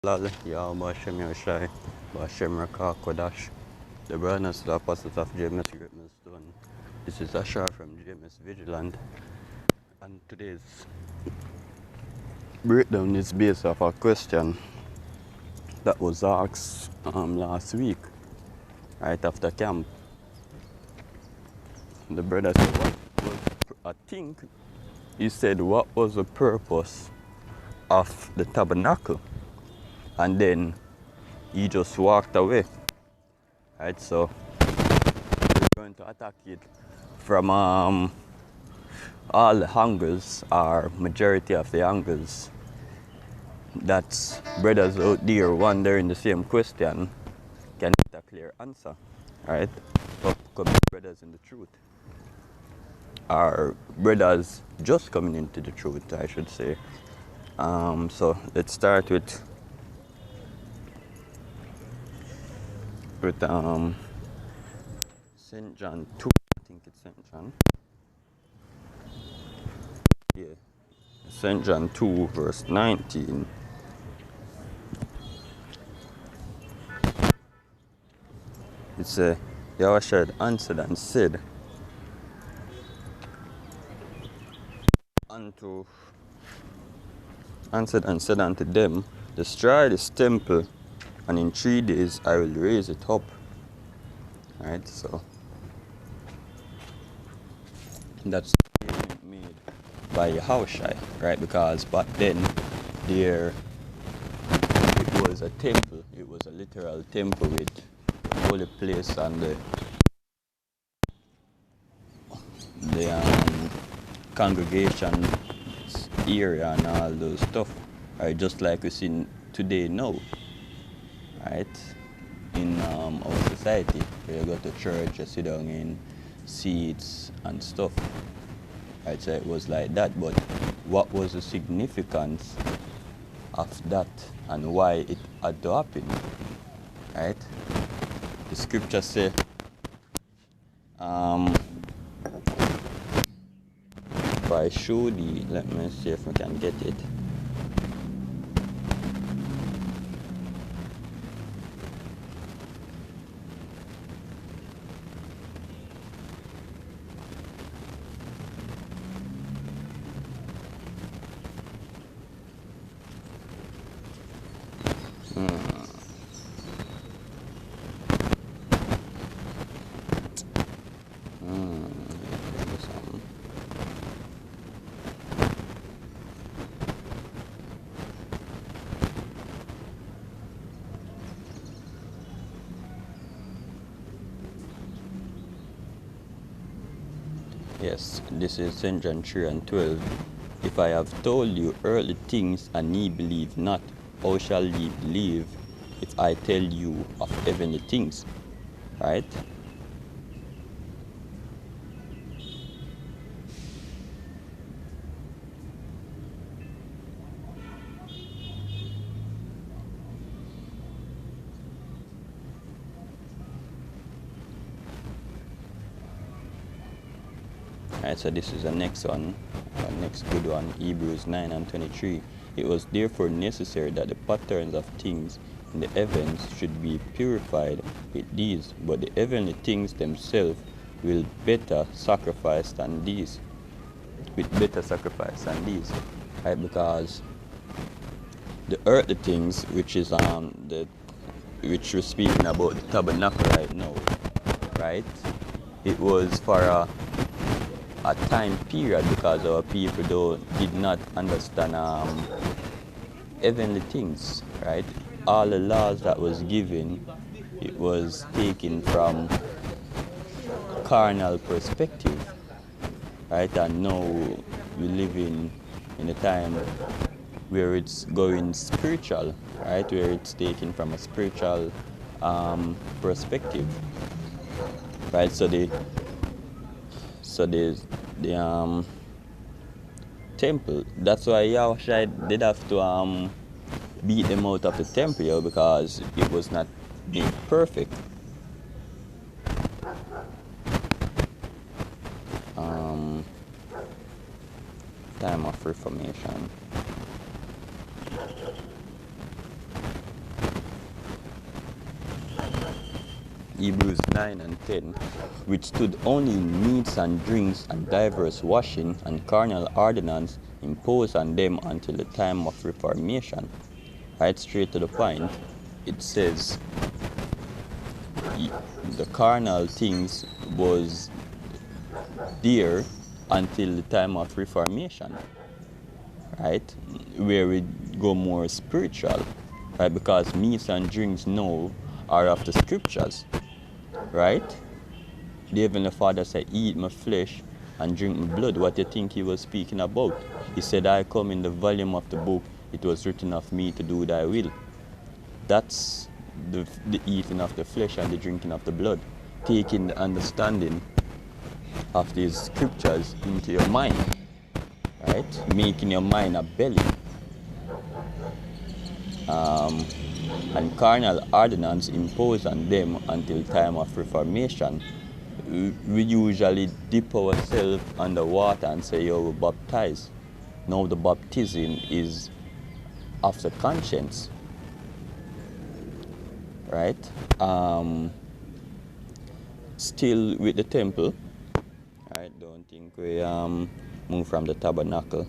Lal, Yah, Bashem Yoshai, Bashem Raka Kodash, the brothers, the apostles of James Great Millstone. This is Ashar from James Vigilant, and today's breakdown is based off a question that was asked last week, right after camp. The brother said, I think he said, what was the purpose of the tabernacle? And then he just walked away. Right, so we're going to attack it from all the angles, or majority of the angles that brothers out there wondering the same question can get a clear answer. Right? Upcoming brothers in the truth. Or brothers just coming into the truth, I should say. So let's start with St. John 2, I think it's St. John. Yeah. St. John 2, verse 19. It says, Yahushua answered and said unto them, destroy this temple, and in 3 days I will raise it up. Right, so that's made by Yahushua, right? Because back then it was a temple, it was a literal temple with holy place and the congregation area and all those stuff, right? Just like we see today now, right? In our society, where you go to church, you sit down in seats and stuff, right? So it was like that. But what was the significance of that and why it had to happen, right? The scripture say, if I show thee, let me see if I can get it. Yes, this is St. John 3 and 12. If I have told you earthly things and ye believe not, how shall ye believe if I tell you of heavenly things? Right? Right, so this is the next one, next good one, Hebrews 9 and 23. It was therefore necessary that the patterns of things in the heavens should be purified with these, but the heavenly things themselves will better sacrifice than these. With better sacrifice than these. Right, because the earthly things, which is which we're speaking about the tabernacle right now, right? It was for a time period because our people did not understand heavenly things, right? All the laws that was given, it was taken from carnal perspective, right? And now we live in a time where it's going spiritual, right? Where it's taken from a spiritual perspective, right? So the temple, that's why Yahushua did have to beat them out of the temple, because it was not being perfect. Time of Reformation. Hebrews 9 and 10, which stood only in meats and drinks and divers washing and carnal ordinance imposed on them until the time of Reformation. Right straight to the point, it says the carnal things was there until the time of Reformation, right? Where we go more spiritual, right? Because meats and drinks now are of the scriptures, right? The Heavenly Father said, eat my flesh and drink my blood. What do you think he was speaking about? He said, I come in the volume of the book, it was written of me to do thy will. That's the eating of the flesh and the drinking of the blood. Taking the understanding of these scriptures into your mind, right? Making your mind a belly. And carnal ordinance imposed on them until time of Reformation. We usually dip ourselves under water and say, yo, we're baptized. Now the baptism is of the conscience, right? Still with the temple, right? Don't think we move from the tabernacle.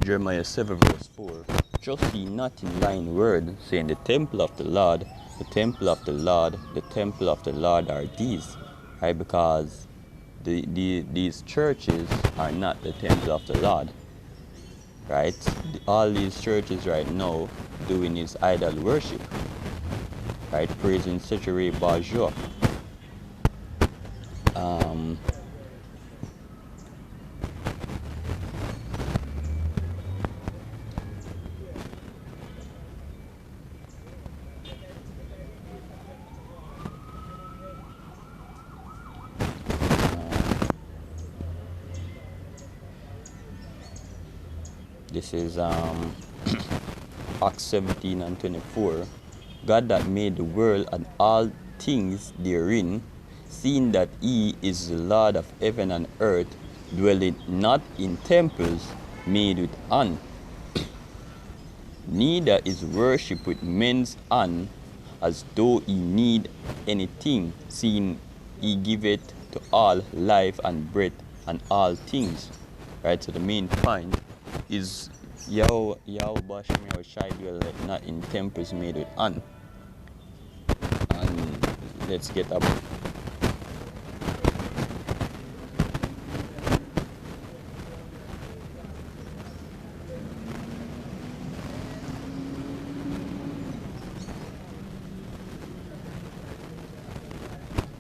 Jeremiah 7 verse 4, trust ye not in lying word, saying the temple of the Lord, the temple of the Lord, the temple of the Lord are these, right? Because these churches are not the temple of the Lord, right? All these churches right now doing is idol worship, right? Praising Secheré Bajou. This is Acts 17 and 24. God that made the world and all things therein, seeing that he is the Lord of heaven and earth, dwelling not in temples made with hand, neither is worship with men's hand, as though he need anything, seeing he giveth to all life and breath and all things. Right, so the main point is Yahweh Bashmi or Shai dwell not in temples made with hand. And let's get up.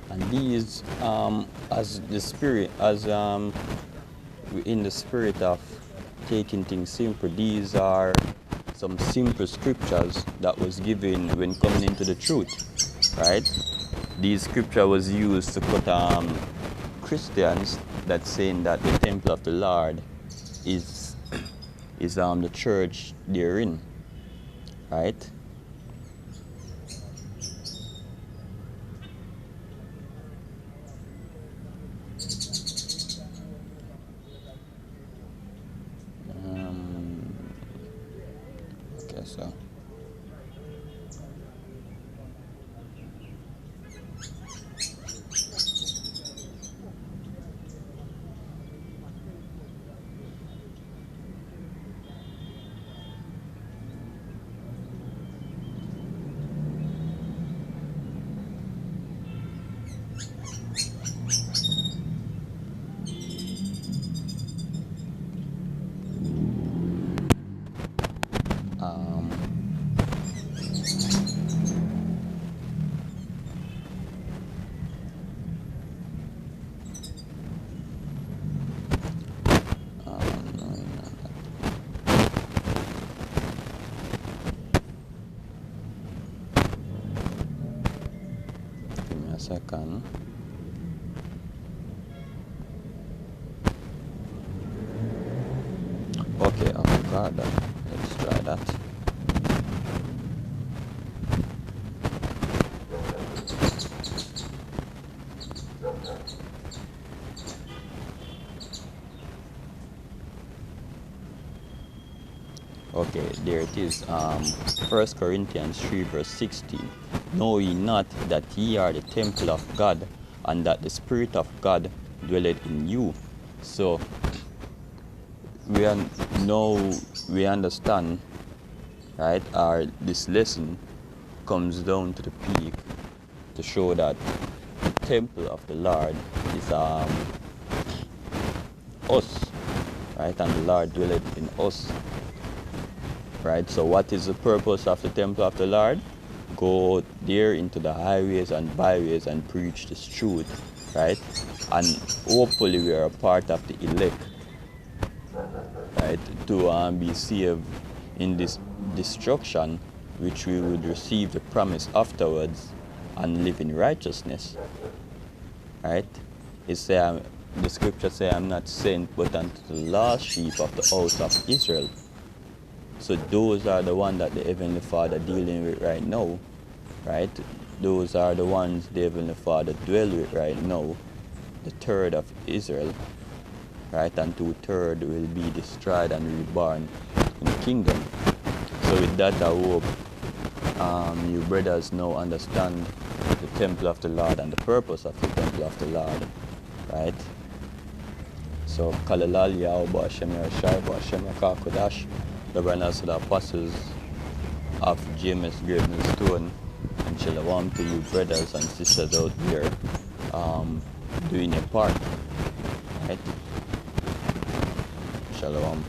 And these as the spirit, as in the spirit of taking things simple, these are some simple scriptures that was given when coming into the truth, right? These scripture was used to cut Christians that saying that the temple of the Lord is the church therein, right? So give me a second. God. Let's try that. Okay, there it is. 1 Corinthians 3 verse 16. Know ye not that ye are the temple of God, and that the Spirit of God dwelleth in you? So now we understand, right? This lesson comes down to the peak to show that the temple of the Lord is us, right? And the Lord dwelleth in us. Right, so what is the purpose of the temple of the Lord? Go there into the highways and byways and preach this truth, right? And hopefully we are a part of the elect, right? To be saved in this destruction, which we would receive the promise afterwards and live in righteousness, right? The scripture say, I'm not sent but unto the lost sheep of the house of Israel. So those are the ones that the Heavenly Father dealing with right now, right? Those are the ones the Heavenly Father dwell with right now, the third of Israel, right? And 2/3 will be destroyed and reborn in the kingdom. So with that, I hope you brothers now understand the temple of the Lord and the purpose of the temple of the Lord, right? So Kalalal Yahweh Hashem Yahshai Hashem Yakakodash, the brothers of the apostles of James Graven Stone, and shalom to you brothers and sisters out there doing your part, right? Shalom.